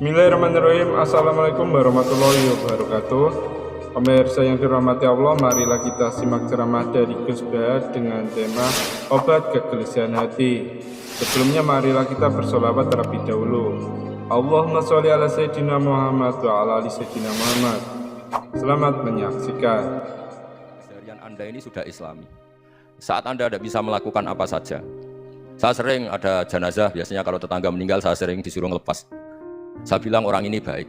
Bismillahirrahmanirrahim. Assalamualaikum warahmatullahi wabarakatuh. Pemirsa yang dirahmati Allah, marilah kita simak ceramah dari Gus Bah dengan tema obat kegelisahan hati. Sebelumnya marilah kita bersolawat terlebih dahulu. Allahumma sholli ala sayyidina Muhammad wa ala ali sayyidina Muhammad. Selamat menyaksikan. Keseharian Anda ini sudah Islami. Saat Anda tidak bisa melakukan apa saja. Saya sering ada jenazah, biasanya kalau tetangga meninggal saya sering disuruh ngelepas. Saya bilang orang ini baik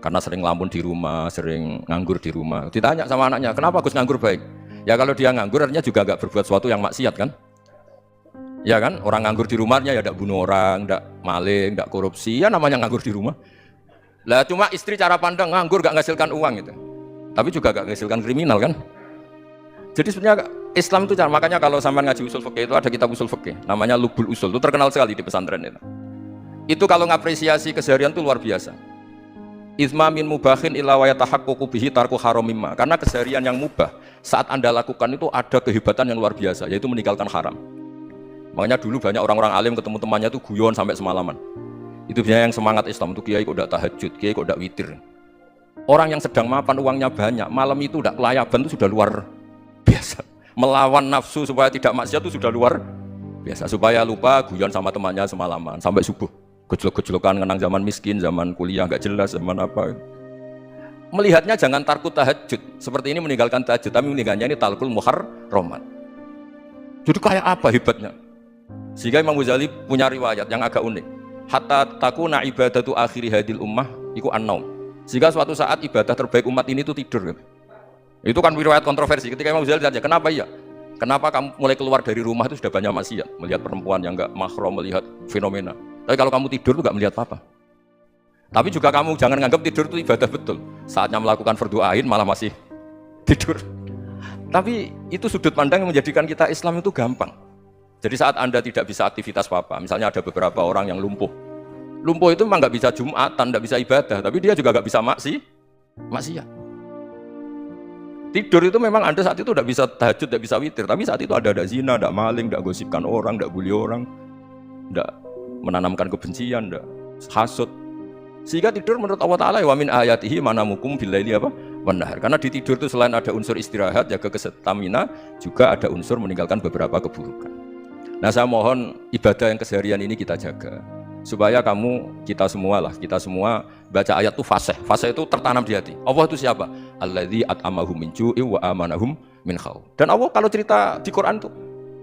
karena sering lamun di rumah, sering nganggur di rumah. Ditanya sama anaknya, kenapa Gus nganggur baik? Ya kalau dia nganggur artinya juga nggak berbuat sesuatu yang maksiat kan? Ya kan, orang nganggur di rumahnya ya tidak bunuh orang, tidak maling, tidak korupsi, ya namanya nganggur di rumah. Lah cuma istri cara pandang nganggur nggak menghasilkan uang gitu, tapi juga nggak menghasilkan kriminal kan? Jadi sebenarnya Islam itu makanya kalau sampai ngaji usul fikih itu ada kitab usul fikih, namanya Lubul Usul, itu terkenal sekali di pesantren itu. Itu kalau ngapresiasi keseharian itu luar biasa. Izma min mubahin illa wa yatahaqqaqu bihi tarku haramimma. Karena keseharian yang mubah saat Anda lakukan itu ada kehebatan yang luar biasa, yaitu meninggalkan haram. Makanya dulu banyak orang-orang alim ketemu temannya itu guyon sampai semalaman. Itu biasanya yang semangat Islam itu kiai kok udah tahajud, kiai kok udah witir. Orang yang sedang mapan uangnya banyak, malam itu udah kelayaban itu sudah luar biasa. Melawan nafsu supaya tidak maksiat itu sudah luar biasa. Supaya lupa guyon sama temannya semalaman sampai subuh. Gejolok-gejolokan ngenang zaman miskin, zaman kuliah nggak jelas, zaman apa. Melihatnya jangan tarku tahajud, seperti ini meninggalkan tahajud, tapi meninggalnya ini talkul muharramat. Jadi kayak apa hebatnya? Sehingga Imam Ghazali punya riwayat yang agak unik. Hatta takuna ibadatu akhiri hadil ummah iku an-naum. Sehingga suatu saat ibadah terbaik umat ini itu tidur. Itu kan riwayat kontroversi. Ketika Imam Ghazali tanya, kenapa iya? Kenapa kamu mulai keluar dari rumah itu sudah banyak maksiat, melihat perempuan yang nggak mahram, melihat fenomena. Tapi kalau kamu tidur itu nggak melihat apa-apa. Tapi juga kamu jangan nganggap tidur itu ibadah betul. Saatnya melakukan fardu ain malah masih tidur. Tapi itu sudut pandang yang menjadikan kita Islam itu gampang. Jadi saat Anda tidak bisa aktivitas apa-apa, misalnya ada beberapa orang yang lumpuh. Lumpuh itu memang nggak bisa Jumatan, nggak bisa ibadah, tapi dia juga nggak bisa maksiat. Tidur itu memang Anda saat itu tidak bisa tahajud, tidak bisa witir, tapi saat itu ada zina, tidak maling, tidak gosipkan orang, tidak bully orang, tidak menanamkan kebencian, tidak hasud. Sehingga tidur menurut Allah Ta'ala wa min ayatihi manamukum billaili apa? Wan-nahar. Karena di tidur itu selain ada unsur istirahat, jaga kestamina, juga ada unsur meninggalkan beberapa keburukan. Nah saya mohon ibadah yang keseharian ini kita jaga. Supaya kita semua baca ayat itu fasih itu tertanam di hati. Allah itu siapa? Alladzi at'amahum min ju'i wa amanahum min khauf. Dan Allah kalau cerita di Quran itu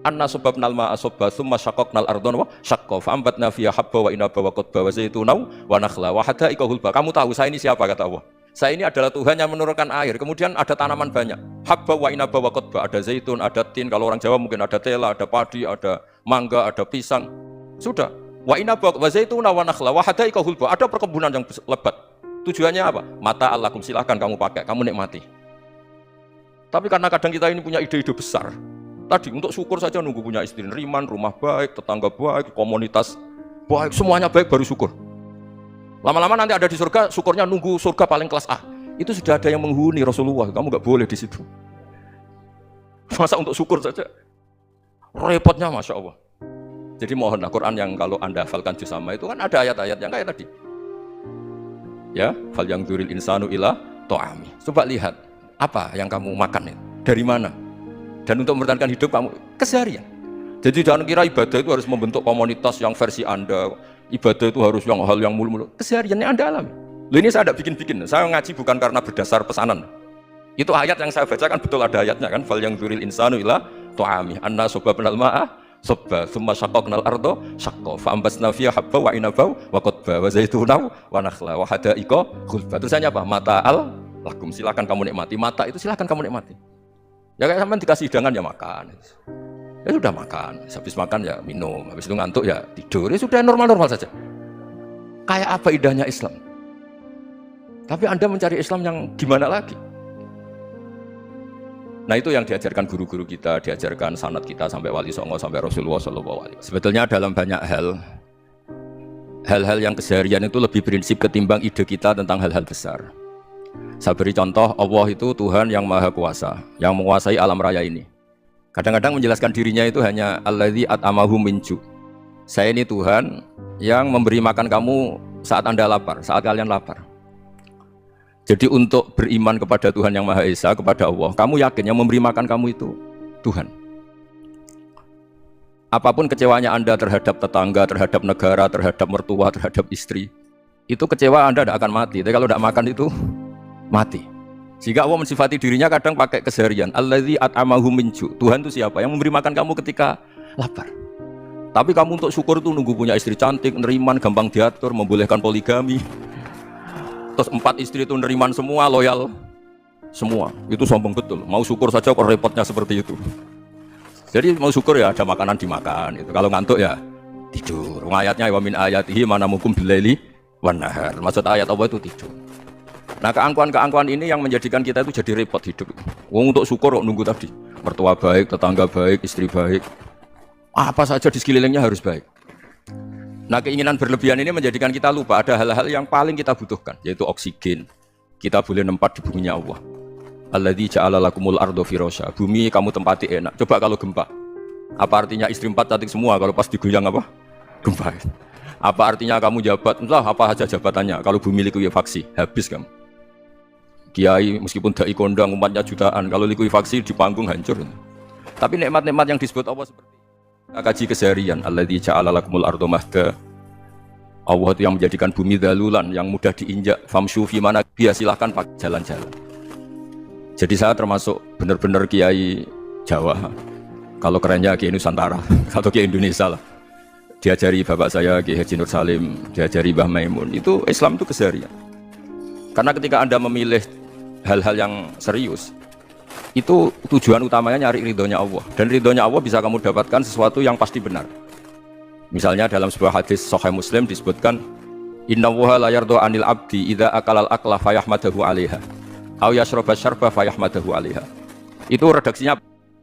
anna sababnal ma'a sabba tsumma syaqqaqnal ardha wa syaqqa fa ambatna fiha habba wa inaba wa qadba wa zaituna wa nakhla wa hada'iqa hulba. Kamu tahu saya ini siapa kata Allah? Saya ini adalah Tuhan yang menurunkan air, kemudian ada tanaman banyak. Habba wa inaba wa qadba, ada zaitun, ada tin, kalau orang Jawa mungkin ada tela, ada padi, ada mangga, ada pisang. Sudah. Wa inaba wa zaituna wa nakhla wa hada'iqa hulba. Ada perkebunan yang lebat. Tujuannya apa? Mata Allahkum, silahkan kamu pakai, kamu nikmati. Tapi karena kadang kita ini punya ide-ide besar. Tadi untuk syukur saja nunggu punya istri riman, rumah baik, tetangga baik, komunitas baik, semuanya baik baru syukur. Lama-lama nanti ada di surga, syukurnya nunggu surga paling kelas A. Itu sudah ada yang menghuni Rasulullah, kamu nggak boleh di situ. Masa untuk syukur saja? Repotnya Masya Allah. Jadi mohonlah Quran yang kalau Anda hafalkan juz amma itu kan ada ayat-ayat yang kayak tadi. Ya, fal yang duril insanu ila to'ami. Coba lihat apa yang kamu makan itu, dari mana? Dan untuk mempertahankan hidup kamu keseharian. Jadi jangan kira ibadah itu harus membentuk komunitas yang versi Anda. Ibadah itu harus yang hal yang mulu-mulu. Kesehariannya Anda alami. Loh ini saya tidak bikin-bikin. Saya ngaji bukan karena berdasar pesanan. Itu ayat yang saya baca kan betul ada ayatnya kan. Fal yang duril insanu ila to'ami. Anna sobabnal ma'a sobba thumma syaqqaqnal ardo syaqqa fa ambasna fiha habba wa inaba wa qadba wa zaituna wa nakhla wa hada'iqa khulba. Terusannya apa? Mata'al lakum, silakan kamu nikmati. Mata itu silakan kamu nikmati. Ya kayak sampean dikasih hidangan ya makan. Ya sudah makan, habis makan ya minum, habis itu ngantuk ya tidur. Ya sudah normal-normal saja. Kayak apa indahnya Islam? Tapi Anda mencari Islam yang gimana lagi? Nah itu yang diajarkan guru-guru kita, diajarkan sanad kita sampai Wali Songo, sampai Rasulullah SAW. Sebetulnya dalam banyak hal-hal yang keseharian itu lebih prinsip ketimbang ide kita tentang hal-hal besar. Saya beri contoh, Allah itu Tuhan yang maha kuasa, yang menguasai alam raya ini. Kadang-kadang menjelaskan dirinya itu hanya alladzi at'amahum min ju'. Saya ini Tuhan yang memberi makan kamu saat Anda lapar, saat kalian lapar. Jadi untuk beriman kepada Tuhan yang Maha Esa, kepada Allah, kamu yakin yang memberi makan kamu itu Tuhan. Apapun kecewanya Anda terhadap tetangga, terhadap negara, terhadap mertua, terhadap istri, itu kecewa Anda tidak akan mati. Tapi kalau tidak makan itu mati. Sehingga Allah mensifati dirinya kadang pakai keseharian. Allazi at'amahu min ju'. Tuhan itu siapa? Yang memberi makan kamu ketika lapar. Tapi kamu untuk syukur itu nunggu punya istri cantik, neriman, gampang diatur, membolehkan poligami. Terus 4 istri itu neriman semua, loyal semua. Itu sombong betul. Mau syukur saja kok repotnya seperti itu. Jadi mau syukur ya ada makanan dimakan. Itu kalau ngantuk ya tidur. Ayatnya wa min ayatihi manamukum bilaili wan nahar. Maksud ayat Allah itu tidur. Nah keangkuhan-keangkuhan ini yang menjadikan kita itu jadi repot hidup. Wong untuk syukur kok nunggu tadi. Mertua baik, tetangga baik, istri baik. Apa saja di sekelilingnya harus baik. Nah keinginan berlebihan ini menjadikan kita lupa ada hal-hal yang paling kita butuhkan, yaitu oksigen. Kita boleh nempat di buminya Allah. Alladzi ja'ala lakumul ardo firasya. Bumi kamu tempati enak. Coba kalau gempa. Apa artinya istri 4 cantik semua kalau pas digoyang apa? Gempa. Apa artinya kamu jabat? Entah apa saja jabatannya. Kalau bumi likuifaksi, habis kamu. Kiai meskipun dai kondang umatnya jutaan, kalau likuifaksi di panggung hancur. Tapi nikmat-nikmat yang disebut Allah seperti kaji keseharian. Alladzi ja'ala lakumul ardo mahda. Allah itu yang menjadikan bumi dalulan yang mudah diinjak. Famshu fi mana biya, silahkan pakai jalan-jalan. Jadi saya termasuk benar-benar kiai Jawa. Kalau kerennya kiai Nusantara atau kiai Indonesia lah. Diajari bapak saya Kiai Haji Nur Salim, diajari Mbah Maimun. Itu Islam itu keseharian. Karena ketika Anda memilih hal-hal yang serius, itu tujuan utamanya nyari ridhonya Allah. Dan ridhonya Allah bisa kamu dapatkan sesuatu yang pasti benar. Misalnya dalam sebuah hadis Sahih Muslim disebutkan, Innallaha la yarda 'anil 'abdi idza akala al-aqla fayahmadahu 'alaiha aw yashraba syarba fayahmadahu 'alaiha. Itu redaksinya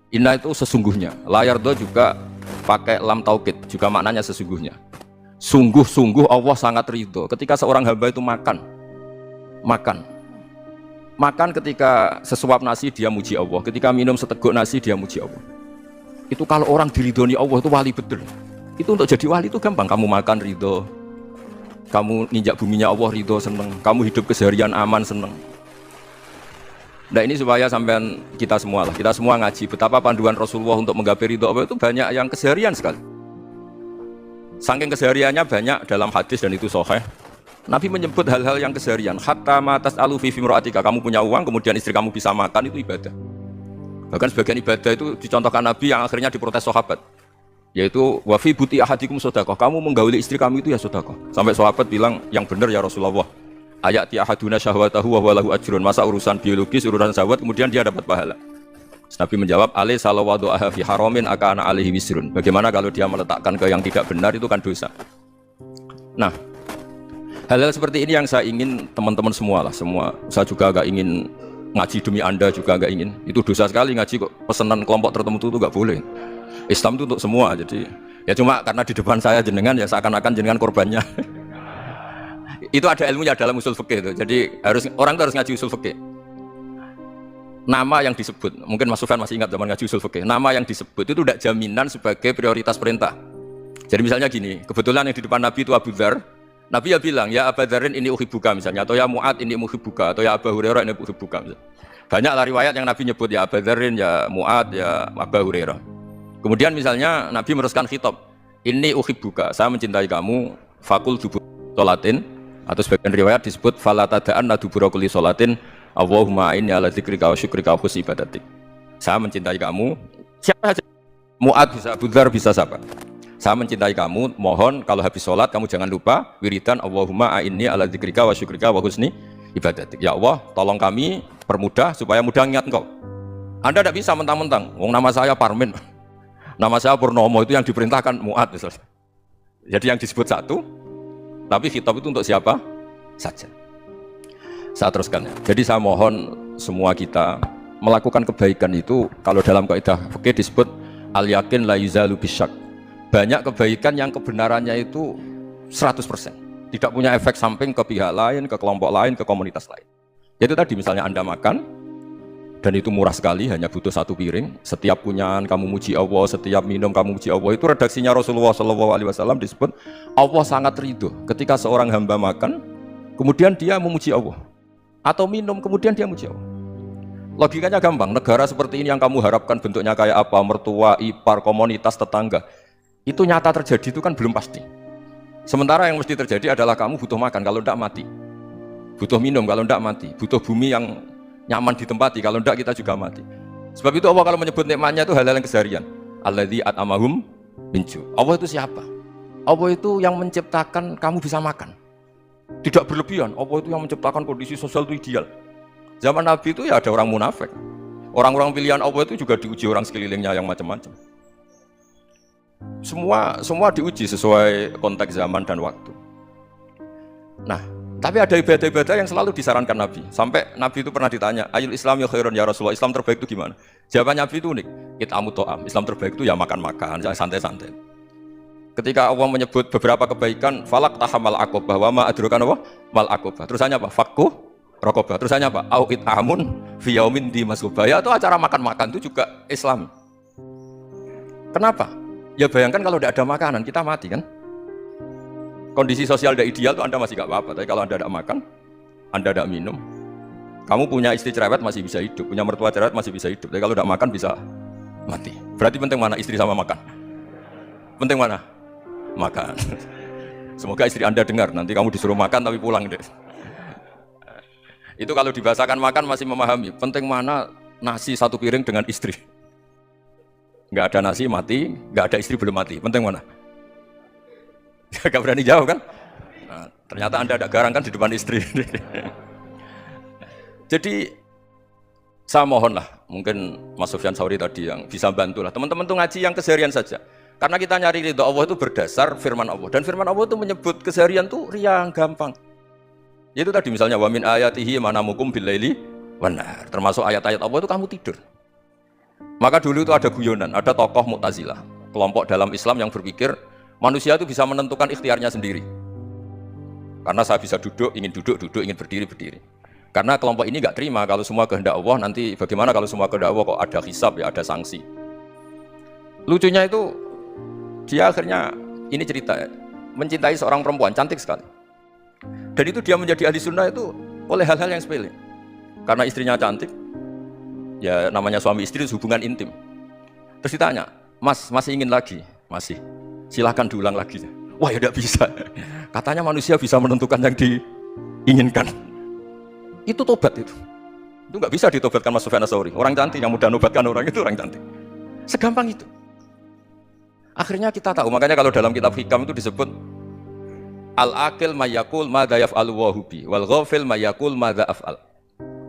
inna itu sesungguhnya. La yarda juga pakai lam taukid, juga maknanya sesungguhnya. Sungguh-sungguh Allah sangat ridho ketika seorang hamba itu makan ketika sesuap nasi dia muji Allah, ketika minum seteguk nasi dia muji Allah. Itu kalau orang diridhoni Allah itu wali betul. Itu untuk jadi wali itu gampang. Kamu makan ridho, kamu nginjak buminya Allah ridho, seneng, kamu hidup keseharian aman, seneng. Nah ini supaya sampean kita semua ngaji betapa panduan Rasulullah untuk menggapai ridho Allah itu banyak yang keseharian sekali. Saking kesehariannya banyak dalam hadis dan itu sahih. Nabi menyebut hal-hal yang keseharian. Hatta matas alu fi fimroatika, kamu punya uang kemudian istri kamu bisa makan, itu ibadah. Bahkan sebagian ibadah itu dicontohkan Nabi yang akhirnya diprotes sahabat. Yaitu wa fi buti ahadikum sedekah, kamu menggauli istri kamu itu ya sedekah. Sampai sahabat bilang yang benar ya Rasulullah. Ayati ahaduna syahwatahu wa huwa lahu ajrun. Masa urusan biologis, urusan syahwat kemudian dia dapat pahala. Nabi menjawab, alai salawatu aha fi haramin akana alaihi wisrun. Bagaimana kalau dia meletakkan ke yang tidak benar, itu kan dosa. Nah, hal-hal seperti ini yang saya ingin teman-teman semua lah, semua. Saya juga agak ingin ngaji demi Anda, juga agak ingin. Itu dosa sekali ngaji kok pesanan kelompok tertentu itu gak boleh. Islam itu untuk semua, jadi ya cuma karena di depan saya jenengan ya seakan-akan jenengan korbannya. Itu ada ilmunya dalam usul fikih itu. Jadi orang itu harus ngaji usul fikih. Nama yang disebut, mungkin Mas Sufyan masih ingat zaman ngaji usul fikih. Nama yang disebut itu tidak jaminan sebagai prioritas perintah. Jadi misalnya gini, kebetulan yang di depan Nabi itu Abu Dzar. Nabi ya bilang, ya Abu Dzarin ini uhibbuka misalnya, atau ya Mu'ad ini uhibbuka, atau ya Abu Hurairah ini uhibbuka misalnya. Banyaklah riwayat yang Nabi nyebut ya Abu Dzarin, ya Mu'ad, ya Abu Hurairah. Kemudian misalnya Nabi meneruskan khitab, ini uhibbuka, saya mencintai kamu, fakul dubur sholatin, atau sebagian riwayat disebut fala tada'an dubura kulli sholatin, Allahumma inni ala dzikrika wa syukrika wa husni ibadatik. Saya mencintai kamu, siapa saja, Mu'ad bisa, Abu Dzar bisa, siapa? Saya mencintai kamu, mohon kalau habis sholat kamu jangan lupa wiridan Allahumma a'inni ala dzikrika wa syukrika wa husni ibadatik. Ya Allah, tolong kami permudah supaya mudah ingat engkau. Anda tidak bisa mentang-mentang, wong nama saya Parmin, nama saya Purnomo, itu yang diperintahkan Mu'ad. Jadi yang disebut satu, tapi khitab itu untuk siapa saja. Saya teruskan ya. Jadi saya mohon semua kita melakukan kebaikan itu, kalau dalam kaidah fikih disebut al-yakin la yuzalu bisyak. Banyak kebaikan yang kebenarannya itu 100%. Tidak punya efek samping ke pihak lain, ke kelompok lain, ke komunitas lain. Itu tadi misalnya Anda makan, Dan itu murah sekali, hanya butuh 1 piring. Setiap punyaan kamu muji Allah, setiap minum kamu muji Allah. Itu redaksinya Rasulullah SAW disebut Allah sangat ridho ketika seorang hamba makan, kemudian dia memuji Allah, atau minum kemudian dia muji Allah. Logikanya gampang. Negara seperti ini yang kamu harapkan bentuknya kayak apa, mertua, ipar, komunitas, tetangga, itu nyata terjadi itu kan belum pasti. Sementara yang mesti terjadi adalah kamu butuh makan, kalau tidak mati. Butuh minum, kalau tidak mati. Butuh bumi yang nyaman ditempati, kalau tidak kita juga mati. Sebab itu Allah kalau menyebut nikmatnya itu hal-hal yang keseharian. Alladzi at'amahum min ju'. Allah itu siapa? Allah itu yang menciptakan kamu bisa makan. Tidak berlebihan. Allah itu yang menciptakan kondisi sosial itu ideal. Zaman Nabi itu ya ada orang munafik. Orang-orang pilihan Allah itu juga diuji orang sekelilingnya yang macam-macam. Semua diuji sesuai konteks zaman dan waktu. Nah, tapi ada ibadah-ibadah yang selalu disarankan Nabi. Sampai Nabi itu pernah ditanya, Ayul Islam ya khairun ya Rasulullah, Islam terbaik itu gimana? Jawaban Nabi itu unik, it'amu to'am. Islam terbaik itu ya makan-makan, ya santai-santai. Ketika Allah menyebut beberapa kebaikan, falak tahamal aqobah, wa ma adrokan apa? Mal aqobah. Terusannya apa? Fakku rokobah. Terusannya apa? Au it'amun fi yaumin di masgubah. Ya itu acara makan-makan itu juga Islam. Kenapa? Ya bayangkan kalau tidak ada makanan, kita mati kan? Kondisi sosial tidak ideal itu Anda masih gak apa-apa, tapi kalau Anda tidak makan, Anda tidak minum, kamu punya istri cerewet masih bisa hidup, punya mertua cerewet masih bisa hidup, tapi kalau tidak makan bisa mati. Berarti penting mana istri sama makan? Penting mana? Makan. Semoga istri Anda dengar, nanti kamu disuruh makan tapi pulang deh. Itu kalau dibahasakan makan masih memahami, penting mana nasi 1 piring dengan istri. Nggak ada nasi mati, nggak ada istri belum mati, penting mana? Gak berani jauh kan? Nah, ternyata Anda ada garang kan di depan istri. Jadi saya mohonlah, mungkin Mas Sufyan Sauri tadi yang bisa bantulah teman-teman tuh ngaji yang keseharian saja. Karena kita nyari ridho Allah itu berdasar firman Allah, dan firman Allah itu menyebut keseharian tuh riang gampang. Itu tadi misalnya wa min ayatihi manamukum billaili wan nahar. Termasuk ayat-ayat Allah itu kamu tidur. Maka dulu itu ada guyonan, ada tokoh Mu'tazilah, kelompok dalam Islam yang berpikir manusia itu bisa menentukan ikhtiarnya sendiri. Karena saya bisa duduk, ingin duduk, ingin berdiri, berdiri. Karena kelompok ini nggak terima kalau semua kehendak Allah, nanti bagaimana kalau semua kehendak Allah kok ada hisab ya, ada sanksi. Lucunya itu, dia akhirnya, ini cerita ya, mencintai seorang perempuan, cantik sekali. Dan itu dia menjadi ahli sunnah itu oleh hal-hal yang sepele. Karena istrinya cantik, ya namanya suami istri hubungan intim. Terus ditanya, Mas, masih ingin lagi? Masih. Silahkan diulang lagi. Wah ya tidak bisa. Katanya manusia bisa menentukan yang diinginkan. Itu tobat itu. Itu nggak bisa ditobatkan Mas Sufyan Ats-Tsauri. Orang cantik yang mudah nobatkan orang itu orang cantik. Segampang itu. Akhirnya kita tahu. Makanya kalau dalam kitab Hikam itu disebut al-akil mayakul madza yaf'alu wa hubi wal ghafil mayakul madza af'al.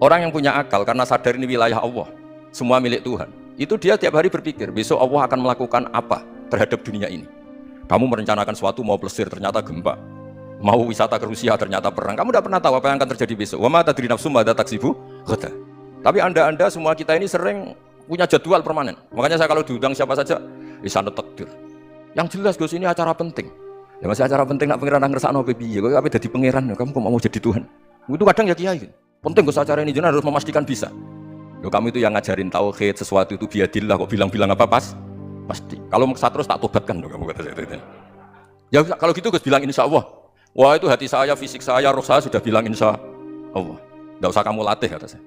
Orang yang punya akal karena sadar ini wilayah Allah, semua milik Tuhan. Itu dia tiap hari berpikir, besok Allah akan melakukan apa terhadap dunia ini. Kamu merencanakan sesuatu mau plesir ternyata gempa, mau wisata ke Rusia ternyata perang. Kamu tidak pernah tahu apa yang akan terjadi besok. Wa ma tadri nafsum madza taksibu ghadan. Tapi anda semua kita ini sering punya jadwal permanen. Makanya saya kalau diundang siapa saja, sana takdir. Yang jelas Gus ini acara penting. Ya masih acara penting nak pangeran ngersakno piye? Kok ape dadi pangeran? Kamu kok mau jadi Tuhan? Itu kadang ya kiai. Penting Gus acara ini jenengan harus memastikan bisa. Loh kamu itu yang ngajarin tauhid, sesuatu itu biadillah kok bilang-bilang apa pas? Pasti. Kalau maksa terus tak tobatkan loh kamu kata saya. Ya kalau gitu Gus bilang insya Allah. Wah itu hati saya, fisik saya, roh saya sudah bilang insya Allah. Tidak usah kamu latih kata saya.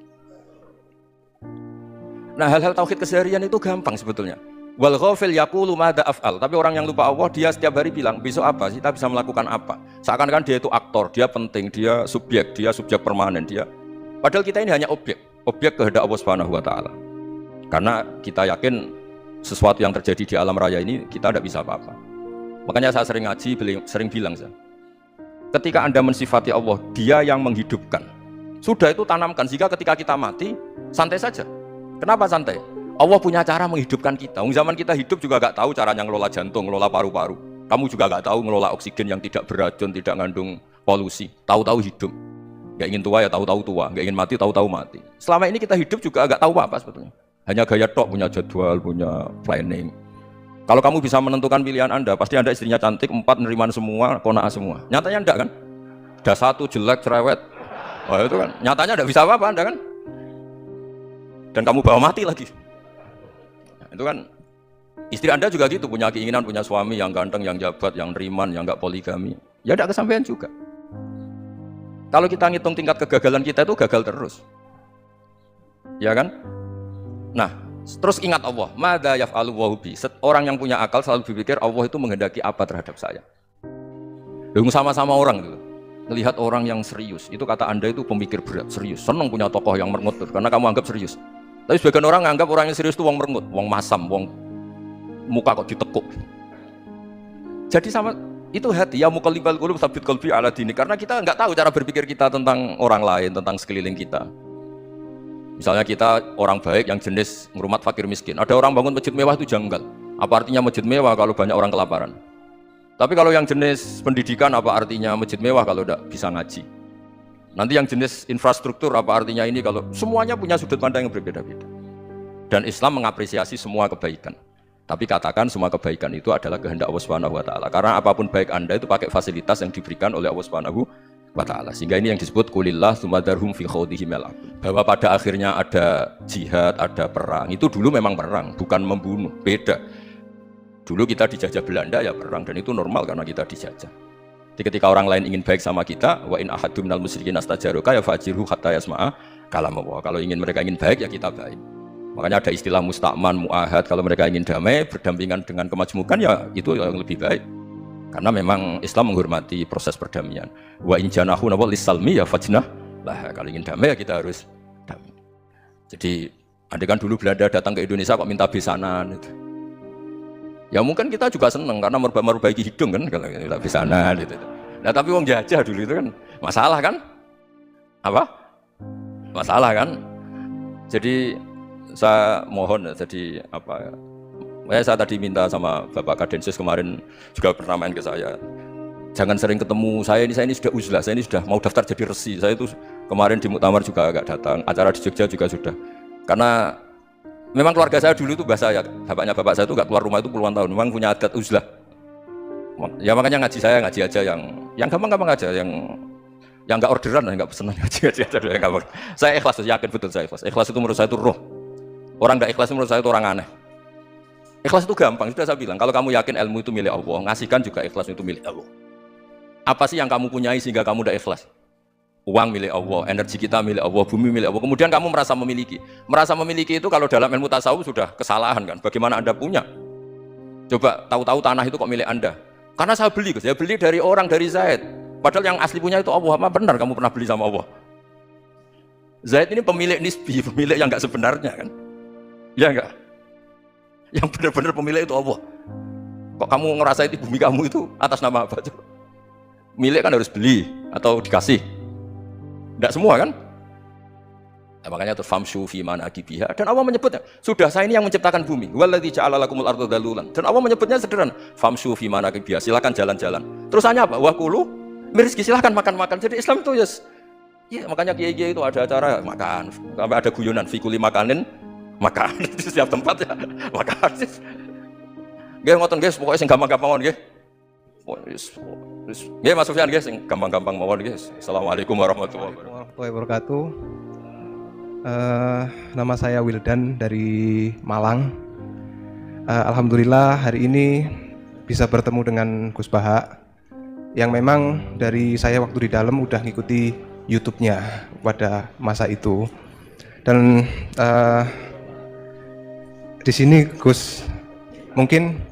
Nah hal-hal tauhid keseharian itu gampang sebetulnya. Wal ghafil yaqulu madza af'al. Tapi orang yang lupa Allah dia setiap hari bilang besok apa sih? Kita bisa melakukan apa? Seakan-akan dia itu aktor, dia penting, dia subjek permanen dia. Padahal kita ini hanya objek kehendak Allah Subhanahu wa taala. Karena kita yakin sesuatu yang terjadi di alam raya ini kita tidak bisa apa-apa. Makanya saya sering ngaji, sering bilang saya, ketika Anda mensifati Allah, Dia yang menghidupkan. Sudah itu tanamkan, sehingga ketika kita mati, santai saja. Kenapa santai? Allah punya cara menghidupkan kita. Zaman kita hidup juga gak tahu caranya ngelola jantung, ngelola paru-paru. Kamu juga gak tahu ngelola oksigen yang tidak beracun, tidak mengandung polusi. Tahu-tahu hidup. Gak ingin tua ya tahu-tahu tua, gak ingin mati tahu-tahu mati. Selama ini kita hidup juga gak tahu apa sebetulnya. Hanya gaya tok, punya jadwal, punya planning. Kalau kamu bisa menentukan pilihan Anda, pasti Anda istrinya cantik, 4 neriman semua, kona'ah semua. Nyatanya enggak kan? Ada 1 jelek, cerewet. Oh itu kan, nyatanya enggak bisa apa-apa Anda kan? dan kamu bawa mati lagi. Nah, itu kan istri Anda juga gitu, punya keinginan punya suami yang ganteng, yang jabat, yang riman, yang enggak poligami. Ya enggak kesampaian juga. Kalau kita ngitung tingkat kegagalan kita itu gagal terus. Ya kan? Nah, terus ingat Allah, madza yaf'alu wa bi. Orang yang punya akal selalu berpikir Allah itu menghendaki apa terhadap saya. Dengan sama-sama orang itu. Melihat orang yang serius, itu kata Anda itu pemikir berat, serius. Senang punya tokoh yang merengut karena kamu anggap serius. Tapi sebagian orang anggap orang yang serius itu wong merengut, wong masam, wong muka kok ditekuk. Jadi sama itu hati ya muqallibal qulub tsabit qalbi ala dini, karena kita enggak tahu cara berpikir kita tentang orang lain, tentang sekeliling kita. Misalnya kita orang baik yang jenis ngurmat fakir miskin. Ada orang bangun masjid mewah itu janggal. Apa artinya masjid mewah kalau banyak orang kelaparan? Tapi kalau yang jenis pendidikan apa artinya masjid mewah kalau tidak bisa ngaji? Nanti yang jenis infrastruktur apa artinya ini kalau semuanya punya sudut pandang yang berbeda-beda. Dan Islam mengapresiasi semua kebaikan. Tapi katakan semua kebaikan itu adalah kehendak Allah Subhanahu wa taala. Karena apapun baik Anda itu pakai fasilitas yang diberikan oleh Allah Subhanahu wa taala. Sehingga ini yang disebut kulillah sumadarhum fi khawdihim yal'abun. Bahwa pada akhirnya ada jihad, ada perang. Itu dulu memang perang, bukan membunuh. Beda. Dulu kita dijajah Belanda ya perang, dan itu normal karena kita dijajah. Jadi ketika orang lain ingin baik sama kita, wa in ahadum minal musyrikin astajaruka ya fajirhu hatta yasma'a kalam Allah. Kalau mereka ingin baik ya kita baik. Makanya ada istilah musta'man, mu'ahad. Kalau mereka ingin damai, berdampingan dengan kemajmukan ya itu yang lebih baik. Karena memang Islam menghormati proses perdamaian. Wa in janahu nawal lisalmi ya fajnah lah. Kalau ingin damai ya kita harus damai. Jadi andai kan dulu Belanda datang ke Indonesia kok minta besanan itu. Ya mungkin kita juga senang karena memperbaiki hidung kan kalau kita besanan gitu. Nah tapi wong jajah dulu itu kan masalah kan? Apa? Masalah kan? Jadi saya mohon jadi apa ya, saya tadi minta sama Bapak Kadensus kemarin juga pernah main ke saya, jangan sering ketemu saya ini sudah uzlah, saya ini sudah mau daftar jadi resi. Saya itu kemarin di muktamar juga agak datang, acara di Jogja juga sudah, karena memang keluarga saya dulu itu bahasa ya, bapaknya bapak saya itu gak keluar rumah itu puluhan tahun, memang punya adat uzlah. Ya makanya ngaji saya ngaji aja yang gampang-gampang aja, yang gak orderan, yang gak pesenan, ngaji aja yang gampang. Saya ikhlas, yakin betul saya ikhlas. Ikhlas itu menurut saya itu roh. Orang gak ikhlas menurut saya itu orang aneh. Ikhlas itu gampang, sudah saya bilang. Kalau kamu yakin ilmu itu milik Allah, ngasihkan juga ikhlas itu milik Allah. Apa sih yang kamu punyai sehingga kamu udah ikhlas? Uang milik Allah, energi kita milik Allah, bumi milik Allah. Kemudian kamu merasa memiliki. Merasa memiliki itu kalau dalam ilmu tasawuf sudah kesalahan kan. Bagaimana Anda punya? Coba tahu-tahu tanah itu kok milik Anda? Karena saya beli, saya beli dari orang, dari Zaid. Padahal yang asli punya itu Allah. Apa benar kamu pernah beli sama Allah? Zaid ini pemilik nisbi, pemilik yang enggak sebenarnya kan? Ya enggak? Yang benar-benar pemilik itu Allah. Kok kamu ngerasa itu bumi kamu itu atas nama apa? Coba. Milik kan harus beli atau dikasih. Tidak semua kan? Nah, makanya terus famshu fi manaqibiha, dan Allah menyebutnya, sudah saya ini yang menciptakan bumi. Wallazi ja'ala lakumul arda dalulan. Dan Allah menyebutnya sederhana, famshu fi manaqibiha, silakan jalan-jalan. Terus hanya apa? Wa kulu min rizqi, silakan makan-makan. Jadi Islam itu yes. Ya, makanya kiai-kiai itu ada acara makan, sampai ada guyonan fi kulli makanin makan di setiap tempat ya makan. Nggih ngoten guys, pokoknya sing gampang-gampang mawon nggih. Nggih Mas Sufyan nggih sing gampang-gampang mawon nggih. Assalamualaikum warahmatullahi wabarakatuh. Nama saya Wildan dari Malang. Alhamdulillah hari ini bisa bertemu dengan Gus Baha yang memang dari saya waktu di dalam udah ngikuti YouTube-nya pada masa itu. Dan di sini Gus mungkin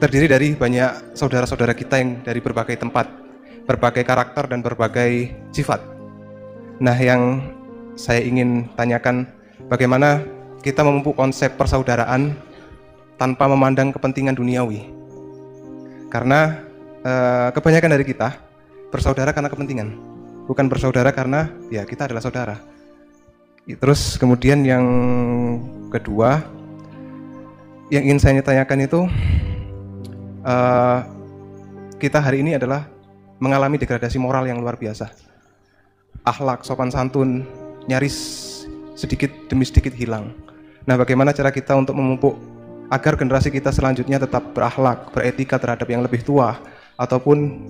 terdiri dari banyak saudara-saudara kita yang dari berbagai tempat, berbagai karakter dan berbagai sifat. Nah, yang saya ingin tanyakan, bagaimana kita memupuk konsep persaudaraan tanpa memandang kepentingan duniawi. Karena kebanyakan dari kita bersaudara karena kepentingan, bukan bersaudara karena ya kita adalah saudara. Terus kemudian yang kedua yang ingin saya tanyakan itu, kita hari ini adalah mengalami degradasi moral yang luar biasa. Akhlak, sopan santun nyaris sedikit demi sedikit hilang. Nah, bagaimana cara kita untuk memupuk agar generasi kita selanjutnya tetap berakhlak, beretika terhadap yang lebih tua, ataupun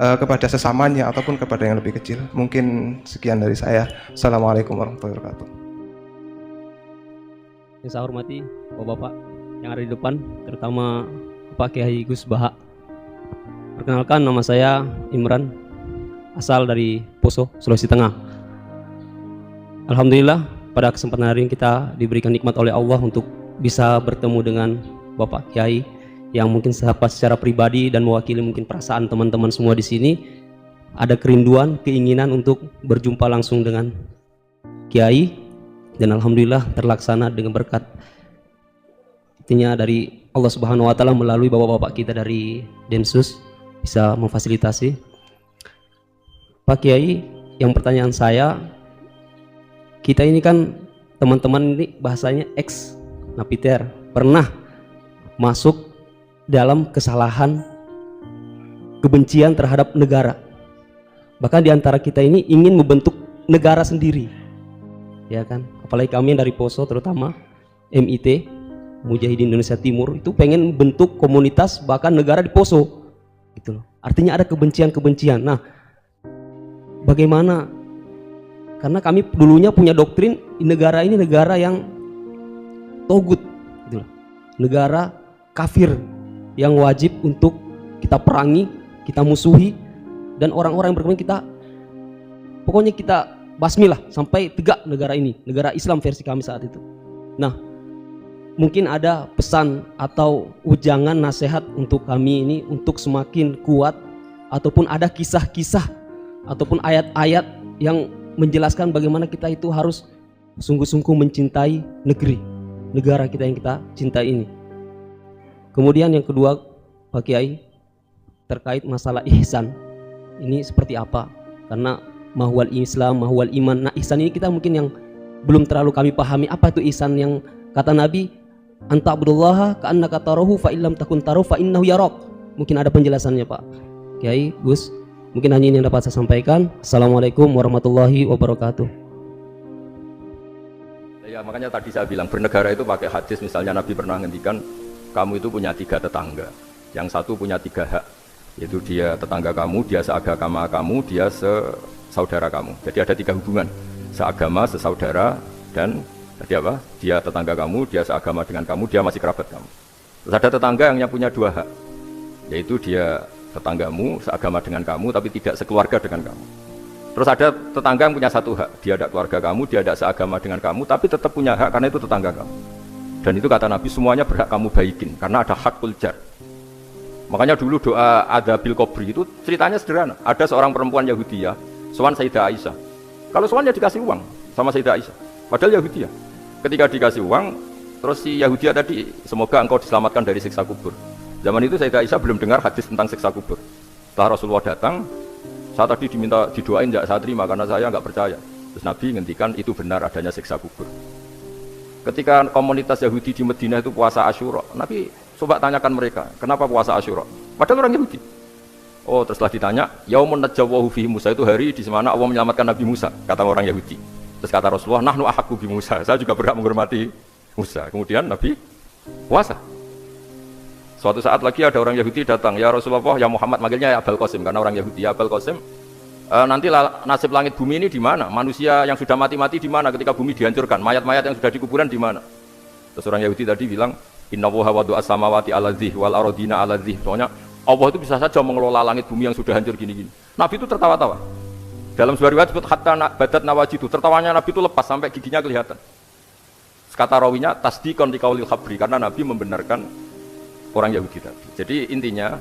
kepada sesamanya, ataupun kepada yang lebih kecil. Mungkin sekian dari saya. Assalamualaikum warahmatullahi wabarakatuh. yang saya hormati Bapak-bapak yang ada di depan, terutama Pak Kiai Gus Baha. Perkenalkan, nama saya Imran, asal dari Poso, Sulawesi Tengah. Alhamdulillah pada kesempatan hari ini kita diberikan nikmat oleh Allah untuk bisa bertemu dengan Bapak Kiai yang mungkin secara pribadi dan mewakili mungkin perasaan teman-teman semua di sini. Ada kerinduan, keinginan untuk berjumpa langsung dengan Kiai, dan alhamdulillah terlaksana dengan berkat intinya dari Allah Subhanahu wa taala melalui bapak-bapak kita dari Densus bisa memfasilitasi. Pak Kiai, yang pertanyaan saya, kita ini kan teman-teman ini bahasanya ex napiter, pernah masuk dalam kesalahan kebencian terhadap negara. Bahkan di antara kita ini ingin membentuk negara sendiri, ya kan? Apalagi kami yang dari Poso, terutama MIT, Mujahidin Indonesia Timur, itu pengen bentuk komunitas bahkan negara di Poso, gitu loh. Artinya ada kebencian-kebencian. Nah, bagaimana? Karena kami dulunya punya doktrin negara ini negara yang togut, gitu loh. Negara kafir yang wajib untuk kita perangi, kita musuhi, dan orang-orang yang berkembang kita, pokoknya kita basmilah sampai tegak negara ini, negara Islam versi kami saat itu. Nah, mungkin ada pesan atau ujangan nasihat untuk kami ini untuk semakin kuat, ataupun ada kisah-kisah ataupun ayat-ayat yang menjelaskan bagaimana kita itu harus sungguh-sungguh mencintai negara kita yang kita cintai ini. Kemudian yang kedua, Pak Kiai, terkait masalah ihsan. Ini seperti apa? Karena mahwal Islam, mahwal iman. Nah, ihsan ini kita mungkin yang belum terlalu kami pahami. Apa itu ihsan yang kata Nabi, anta abdullaha ka'annaka tarahu fa illam takun tarahu fa innahu yarak. Mungkin ada penjelasannya, Pak Kiai, Gus. Mungkin hanya ini yang dapat saya sampaikan. Assalamualaikum warahmatullahi wabarakatuh. Ya, makanya tadi saya bilang bernegara itu pakai hadis. Misalnya Nabi pernah ngendikan, kamu itu punya 3 tetangga, yang satu punya 3 hak, yaitu dia tetangga kamu, dia seagama kamu, dia sesaudara kamu. Jadi ada 3 hubungan, seagama, sesaudara, dan jadi apa? Dia tetangga kamu, dia seagama dengan kamu, dia masih kerabat kamu. Terus ada tetangga yang punya 2 hak, yaitu dia tetanggamu, seagama dengan kamu, tapi tidak sekeluarga dengan kamu. Terus ada tetangga yang punya 1 hak, dia ada keluarga kamu, dia ada seagama dengan kamu, tapi tetap punya hak karena itu tetangga kamu. Dan itu kata Nabi, semuanya berhak kamu baikin, karena ada hakul jar. Makanya dulu doa ada bil kubri itu ceritanya sederhana. Ada seorang perempuan Yahudiyah, sowan Sayyidah Aisyah. Kalau sowan ya dikasih uang sama Sayyidah Aisyah. Padahal Yahudiyah. Ketika dikasih uang, terus si Yahudiyah tadi, semoga engkau diselamatkan dari siksa kubur. Zaman itu Sayyidah Aisyah belum dengar hadis tentang siksa kubur. Setelah Rasulullah datang, saya tadi diminta didoain, enggak saya terima karena saya enggak percaya. Terus Nabi ngendikan itu benar adanya siksa kubur. Ketika komunitas Yahudi di Madinah itu puasa Asyura, Nabi coba tanyakan mereka, kenapa puasa Asyura? Padahal orang Yahudi. Oh, terus setelah ditanya, yaumun najjawahu fi Musa, itu hari di mana Allah menyelamatkan Nabi Musa, kata orang Yahudi. Terus kata Rasulullah, nahnu ahaqqu bi Musa, saya juga berhak menghormati Musa. Kemudian Nabi puasa. Suatu saat lagi ada orang Yahudi datang, ya Rasulullah, ya Muhammad, manggilnya ya Abul Qasim, karena orang Yahudi, ya Abul Qasim, nanti nasib langit bumi ini di mana? Manusia yang sudah mati-mati di mana ketika bumi dihancurkan? Mayat-mayat yang sudah di kuburan di mana? Terus orang Yahudi tadi bilang, innallaha wadu'a samawati ala dzih wal ardina ala dzih. Soalnya Allah itu bisa saja mengelola langit bumi yang sudah hancur gini-gini. Nabi itu tertawa-tawa. Dalam sebuah riwayat disebut hatta badat nawajidu, tertawanya Nabi itu lepas sampai giginya kelihatan. Kata rawinya tasdiqan liqaulil khabri, karena Nabi membenarkan orang Yahudi tadi. Jadi intinya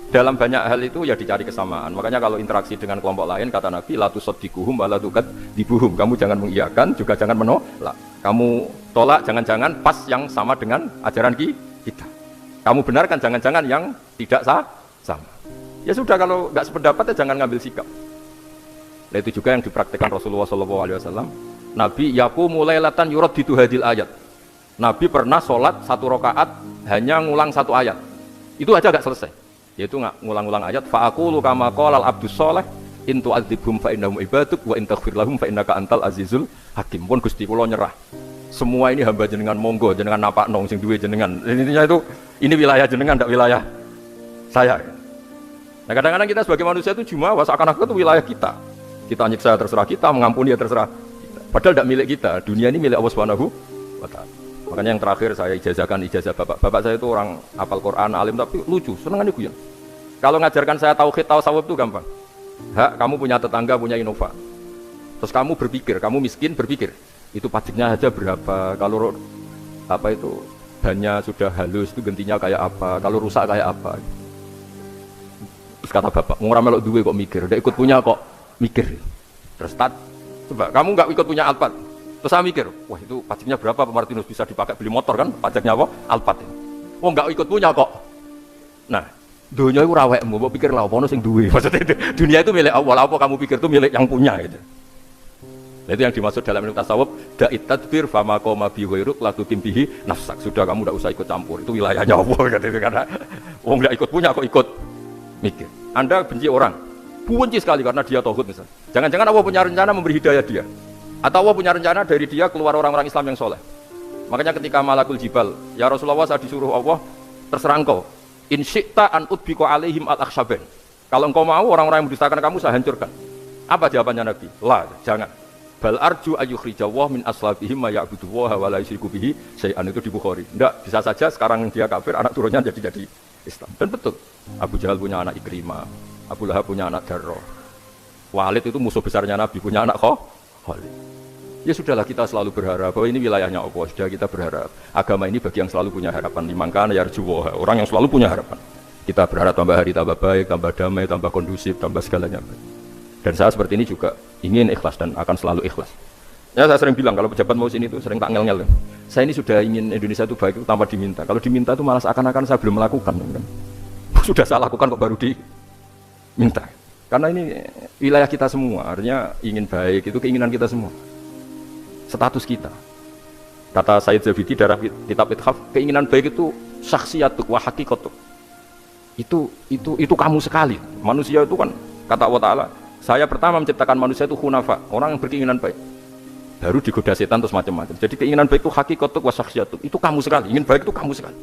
dalam banyak hal itu ya dicari kesamaan. Makanya kalau interaksi dengan kelompok lain, kata Nabi, la tusaddiquhum wa la tukadzibuhum. Kamu jangan mengiyakan, juga jangan menolak. Kamu tolak jangan-jangan pas yang sama dengan ajaran kita. Kamu benarkan jangan-jangan yang tidak sama. Ya sudah, kalau nggak sependapat ya jangan ngambil sikap. Nah, itu juga yang dipraktikkan Rasulullah SAW. Nabi yaqumu lailatan yuraddidu hadil ayat. Nabi pernah sholat 1 rakaat hanya ngulang 1 ayat. Itu aja gak selesai. Yaitu ngulang-ngulang ayat, fa'aqulu kama qalal abdus sholeh in tu'adzibhum fa innahum ibaduk wa in taghfir lahum fa innaka antal azizul hakim. Pun Gusti kula nyerah. Semua ini hamba jenengan, monggo jenengan napakno sing duwe jenengan. Intinya itu ini wilayah jenengan, ndak wilayah saya. Nah, kadang-kadang kita sebagai manusia itu cuma seakan-akan itu wilayah kita. Kita nyiksa terserah kita, mengampuni ya terserah kita. Padahal tidak milik kita. Dunia ini milik Allah Subhanahu wa taala. Makanya yang terakhir saya ijazahkan ijazah bapak. Bapak saya itu orang hafal Quran, alim tapi lucu, senengannya guyon. Kalau ngajarkan saya tauhid, tasawuf itu gampang. Hak, kamu punya tetangga, punya Innova. Terus kamu berpikir, kamu miskin berpikir, itu pajaknya aja berapa? Kalau apa itu bannya sudah halus, itu gantinya kayak apa? Kalau rusak kayak apa? Terus kata bapak, ngurang melok duwe kok mikir, udah ikut punya kok mikir. Terus coba kamu nggak ikut punya Alphard. Terus saya mikir, wah itu pajaknya berapa Pak Martinus, bisa dipakai beli motor kan? Pajaknya apa? Alphard. Oh nggak ikut punya kok. Nah, dunia itu rawekmu, mau pikir lah, apa sing duwe. Maksudnya itu, dunia itu milik Allah, apa kamu pikir itu milik yang punya gitu. Nah, itu yang dimaksud dalam ilmu tasawuf, da'it tadbir fama qoma bi ghairuk la tutimbihi nafsak. Sudah kamu tidak usah ikut campur, itu wilayahnya Allah gitu, karena wong nggak ikut punya kok ikut mikir. Anda benci orang, benci sekali karena dia tauhid misalnya. Jangan-jangan Allah punya rencana memberi hidayah dia. Atau Allah punya rencana dari dia keluar orang-orang Islam yang soleh. Makanya ketika Malakul Jibal, ya Rasulullah saya disuruh Allah, terserah engkau, in syi'ta an udbiko alaihim al-akhshaben. Kalau engkau mau orang-orang yang mendustakan kamu saya hancurkan. Apa jawabannya Nabi? Lah, jangan. Bal arju ayyukhrijawah min aslabihim ma ya'budullaha wa la yusyriku bihi syai'an, itu di Bukhari. Enggak, bisa saja sekarang dia kafir, anak turunnya jadi Islam. Dan betul. Abu Jahal punya anak Ikrimah, Abu Lahab punya anak Darrah. Walid itu musuh besarnya Nabi, punya anak Khalid. Ya sudahlah, kita selalu berharap bahwa ini wilayahnya Allah. Sudah, kita berharap agama ini bagi yang selalu punya harapan. Dimangkana yarjuwah, orang yang selalu punya harapan. Kita berharap tambah hari tambah baik, tambah damai, tambah kondusif, tambah segalanya baik. Dan saya seperti ini juga ingin ikhlas dan akan selalu ikhlas. Ya saya sering bilang kalau pejabat mau sini itu sering tak ngel-ngel. Saya ini sudah ingin Indonesia itu baik itu tanpa diminta. Kalau diminta itu malah seakan-akan saya belum melakukan. Kan? Sudah saya lakukan kok baru diminta. Karena ini wilayah kita semua, artinya ingin baik itu keinginan kita semua. Status kita. Kata Said Zabidi dalam kitab Ithaf, keinginan baik itu syakhsiyatuk wa hakikatuk. Itu kamu sekali. Manusia itu kan kata Allah Ta'ala, saya pertama menciptakan manusia itu hunafa, orang yang berkeinginan baik. Baru digoda setan terus macam-macam. Jadi keinginan baik itu hakikatuk wa syakhsiyatuk. Itu kamu sekali. Ingin baik itu kamu sekali.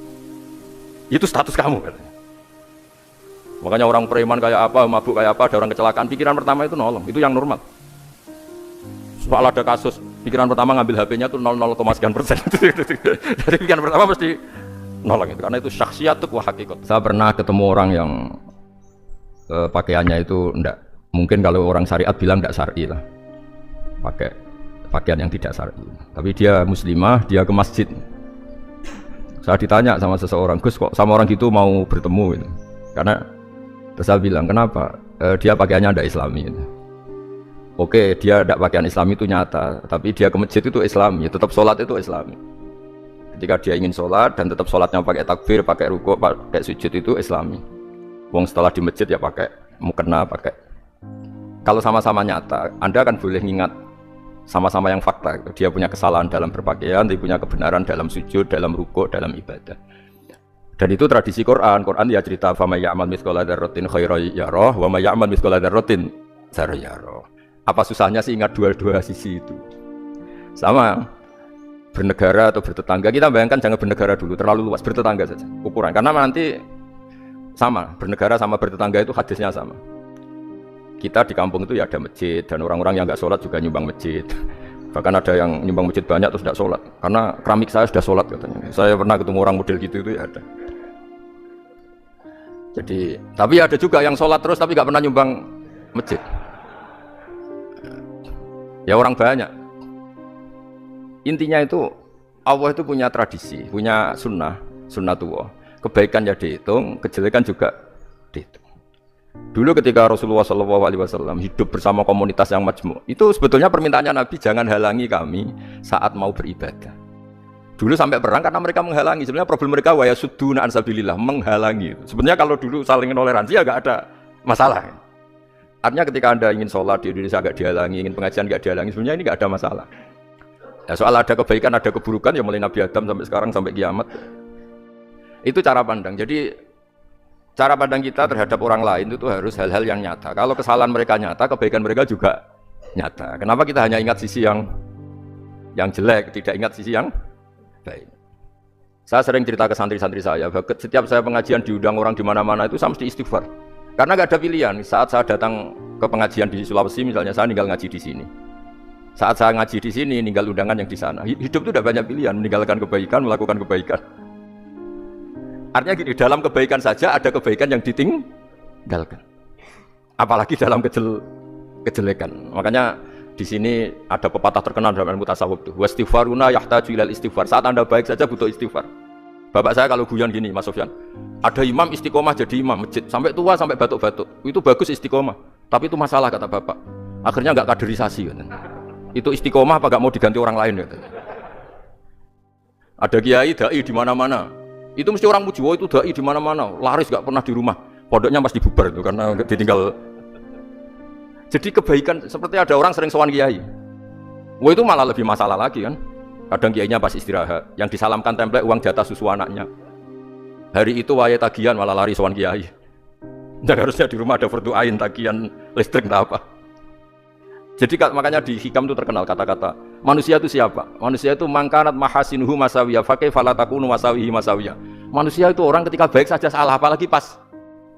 Itu status kamu katanya. Makanya orang preman kayak apa, mabuk kayak apa, ada orang kecelakaan, pikiran pertama itu nolong. Itu yang normal. Soal ada kasus, pikiran pertama ngambil HP-nya itu 0,0%. Dari pikiran pertama mesti nolong itu, karena itu syakhsiyatuk wa hakikat. Saya pernah ketemu orang yang pakaiannya itu enggak, mungkin kalau orang syariat bilang enggak syar'i lah, pakai pakaian yang tidak syar'i. Tapi dia muslimah, dia ke masjid. Saya ditanya sama seseorang, Gus kok sama orang gitu mau bertemu gitu. Karena saya bilang kenapa? Dia pakaiannya enggak islami gitu. Oke, dia tidak pakaian Islam itu nyata, tapi dia ke masjid itu Islami, tetap sholat itu Islami. Ketika dia ingin sholat dan tetap sholatnya pakai takbir, pakai rukuk, pakai sujud itu Islami. Wong setelah di masjid ya pakai mukena, pakai. Kalau sama-sama nyata, Anda kan boleh ngingat sama-sama yang fakta. Dia punya kesalahan dalam berpakaian, dia punya kebenaran dalam sujud, dalam rukuk, dalam ibadah. Dan itu tradisi Quran. Quran ya cerita fa may ya'mal mithqala dzarratin khairan yarah wa may ya'mal mithqala dzarratin syarran yarah. Apa susahnya sih ingat dua-dua sisi itu? Sama bernegara atau bertetangga, kita bayangkan jangan bernegara dulu, terlalu luas, bertetangga saja ukuran. Karena nanti sama, bernegara sama bertetangga itu hadisnya sama. Kita di kampung itu ya ada masjid, dan orang-orang yang nggak sholat juga nyumbang masjid. Bahkan ada yang nyumbang masjid banyak terus tidak sholat, karena keramik saya sudah sholat katanya. Saya pernah ketemu orang model gitu itu ya ada. Jadi, tapi ada juga yang sholat terus tapi nggak pernah nyumbang masjid. Ya orang banyak. Intinya itu Allah itu punya tradisi, punya sunnatullah. Kebaikan ya dihitung, kejelekan juga dihitung. Dulu ketika Rasulullah SAW hidup bersama komunitas yang majmu', itu sebetulnya permintaannya Nabi, jangan halangi kami saat mau beribadah. Dulu sampai perang karena mereka menghalangi. Sebenarnya problem mereka wa yasudduna an sabilillah, menghalangi. Sebenarnya kalau dulu saling toleransi ya nggak ada masalah. Artinya ketika Anda ingin sholat di Indonesia agak dihalangi, ingin pengajian agak dihalangi, sebenarnya ini nggak ada masalah. Ya, soal ada kebaikan, ada keburukan, ya mulai Nabi Adam sampai sekarang, sampai kiamat. Itu cara pandang. Jadi, cara pandang kita terhadap orang lain itu harus hal-hal yang nyata. Kalau kesalahan mereka nyata, kebaikan mereka juga nyata. Kenapa kita hanya ingat sisi yang jelek, tidak ingat sisi yang baik? Saya sering cerita ke santri-santri saya, setiap saya pengajian diundang orang di mana-mana itu saya mesti istighfar. Karena nggak ada pilihan. Saat saya datang ke pengajian di Sulawesi, misalnya saya tinggal ngaji di sini. Saat saya ngaji di sini, ninggal undangan yang di sana. Hidup itu udah banyak pilihan, meninggalkan kebaikan, melakukan kebaikan. Artinya gini, dalam kebaikan saja ada kebaikan yang ditinggalkan. Apalagi dalam kejelekan. Makanya di sini ada pepatah terkenal dalam ilmu tasawuf tuh. Wastighfaruna yahtaju ilal istighfar. Saat Anda baik saja butuh istighfar. Bapak saya kalau guyon gini, Mas Sofyan. Ada imam istiqomah jadi imam masjid sampai tua sampai batuk-batuk. Itu bagus istiqomah. Tapi itu masalah kata Bapak. Akhirnya enggak kaderisasi katanya. Itu istiqomah apa enggak mau diganti orang lain katanya. Ada kiai dai di mana-mana. Itu mesti orang muji, itu dai di mana-mana, laris gak pernah di rumah. Pondoknya pasti bubar itu karena ditinggal. Jadi kebaikan seperti ada orang sering sowan kiai. Wah itu malah lebih masalah lagi kan. Kadang kiainya pas istirahat, yang disalamkan template uang jatah susu anaknya. Hari itu waya tagihan malah lari sowan kiai. Dan harusnya di rumah ada fardhu ain tagihan listrik entah apa. Jadi makanya di hikam itu terkenal kata-kata manusia itu siapa? Manusia itu mangkanat mahasinuhu masawiyah fakih falatakunu masawihi masawiyah. Manusia itu orang ketika baik saja salah, apalagi pas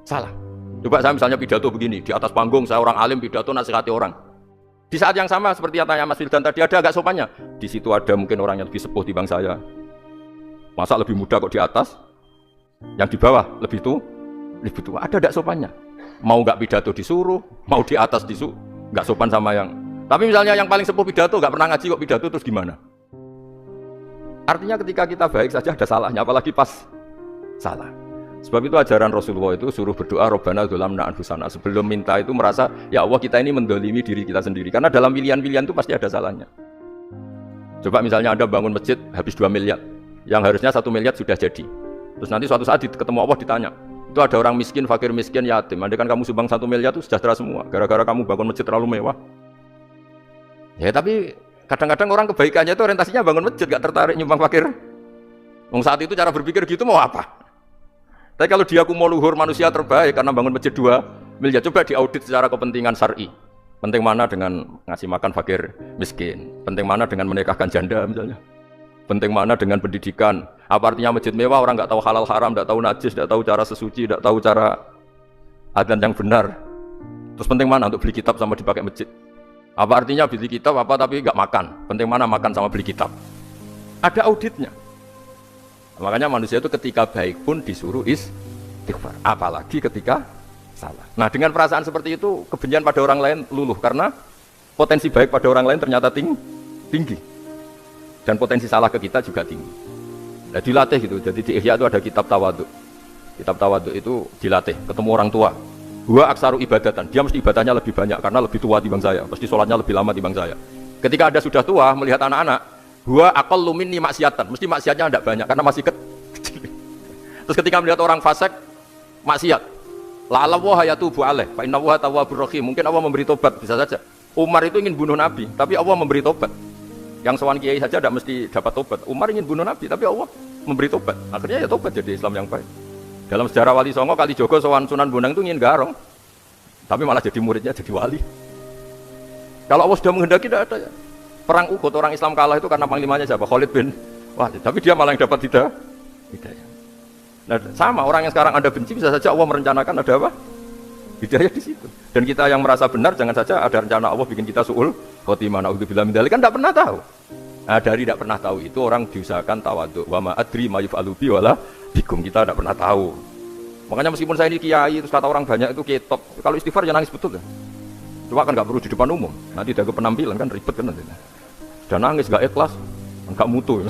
salah. Coba saya misalnya pidato begini, di atas panggung saya orang alim pidato nasihati orang. Di saat yang sama seperti yang tanya Mas Wildan tadi, ada agak sopannya. Di situ ada mungkin orang yang lebih sepuh dibanding saya. Masa lebih muda kok di atas? Yang di bawah lebih tua. Ada agak sopannya. Mau nggak pidato disuruh, mau di atas disuruh. Nggak sopan sama yang. Tapi misalnya yang paling sepuh pidato nggak pernah ngaji kok pidato terus gimana? Artinya ketika kita baik saja ada salahnya, apalagi pas salah. Sebab itu ajaran Rasulullah itu suruh berdoa Rabbana dzolamna anfusana. Sebelum minta itu merasa ya Allah kita ini mendolimi diri kita sendiri. Karena dalam pilihan-pilihan itu pasti ada salahnya. Coba misalnya Anda bangun masjid habis 2 miliar, yang harusnya 1 miliar sudah jadi. Terus nanti suatu saat ketemu Allah ditanya, itu ada orang miskin, fakir miskin, yatim. Andai kan kamu sumbang 1 miliar itu sejahtera semua. Gara-gara kamu bangun masjid terlalu mewah. Ya tapi kadang-kadang orang kebaikannya itu orientasinya bangun masjid, gak tertarik nyumbang fakir. Saat itu cara berpikir gitu mau apa? Tapi kalau dia mau luhur manusia terbaik karena bangun masjid 2 miliar, coba diaudit secara kepentingan syar'i. Penting mana dengan ngasih makan fakir miskin? Penting mana dengan menikahkan janda misalnya? Penting mana dengan pendidikan? Apa artinya masjid mewah orang nggak tahu halal haram, nggak tahu najis, nggak tahu cara sesuci, nggak tahu cara adzan yang benar. Terus penting mana untuk beli kitab sama dipakai masjid? Apa artinya beli kitab apa tapi nggak makan? Penting mana makan sama beli kitab? Ada auditnya. Makanya manusia itu ketika baik pun disuruh istighfar, apalagi ketika salah. Nah dengan perasaan seperti itu kebencian pada orang lain luluh karena potensi baik pada orang lain ternyata tinggi dan potensi salah ke kita juga tinggi. Nah, dilatih gitu. Jadi di Ihya itu ada kitab tawadhu. Kitab tawadhu itu dilatih ketemu orang tua. Gua aksaru ibadatan, dia mesti ibadahnya lebih banyak karena lebih tua dibanding saya, pasti sholatnya lebih lama dibanding saya. Ketika Anda sudah tua melihat anak-anak, gua aqallu minni maksiatan, mesti maksiatnya tidak banyak karena masih kecil. Terus ketika melihat orang fasik maksiat, la'alla wa yatubu alaih fa inna wa tawwabur rahim, mungkin Allah memberi tobat, bisa saja. Umar itu ingin bunuh Nabi, tapi Allah memberi tobat. Yang sowan kiai saja tidak mesti dapat tobat. Umar ingin bunuh Nabi, tapi Allah memberi tobat. Akhirnya ya tobat jadi Islam yang baik. Dalam sejarah Wali Songo, Kalijogo sowan Sunan Bonang itu ingin garong, tapi malah jadi muridnya jadi wali. Kalau Allah sudah menghendaki tidak ada ya. Perang Uhud orang Islam kalah itu karena panglimanya siapa? Khalid bin Walid. Tapi dia malah yang dapat hidayah. Nah, sama orang yang sekarang Anda benci bisa saja Allah merencanakan ada apa? Hidayah di situ. Dan kita yang merasa benar jangan saja ada rencana Allah bikin kita suul khotimah. Naudzubillah min dzalik, kan tidak pernah tahu. Nah, dari tidak pernah tahu itu orang diusahakan tawadhu. Wa ma adri ma yuf'alu bi wala bikum, kita tidak pernah tahu. Makanya meskipun saya ini kiai terus kata orang banyak itu ketop. Kalau istighfar jangan nangis betul ya. Cuma kan nggak perlu di depan umum. Nanti ada penampilan kan ribet kan nanti. Sudah nangis nggak ikhlas, nggak mutu.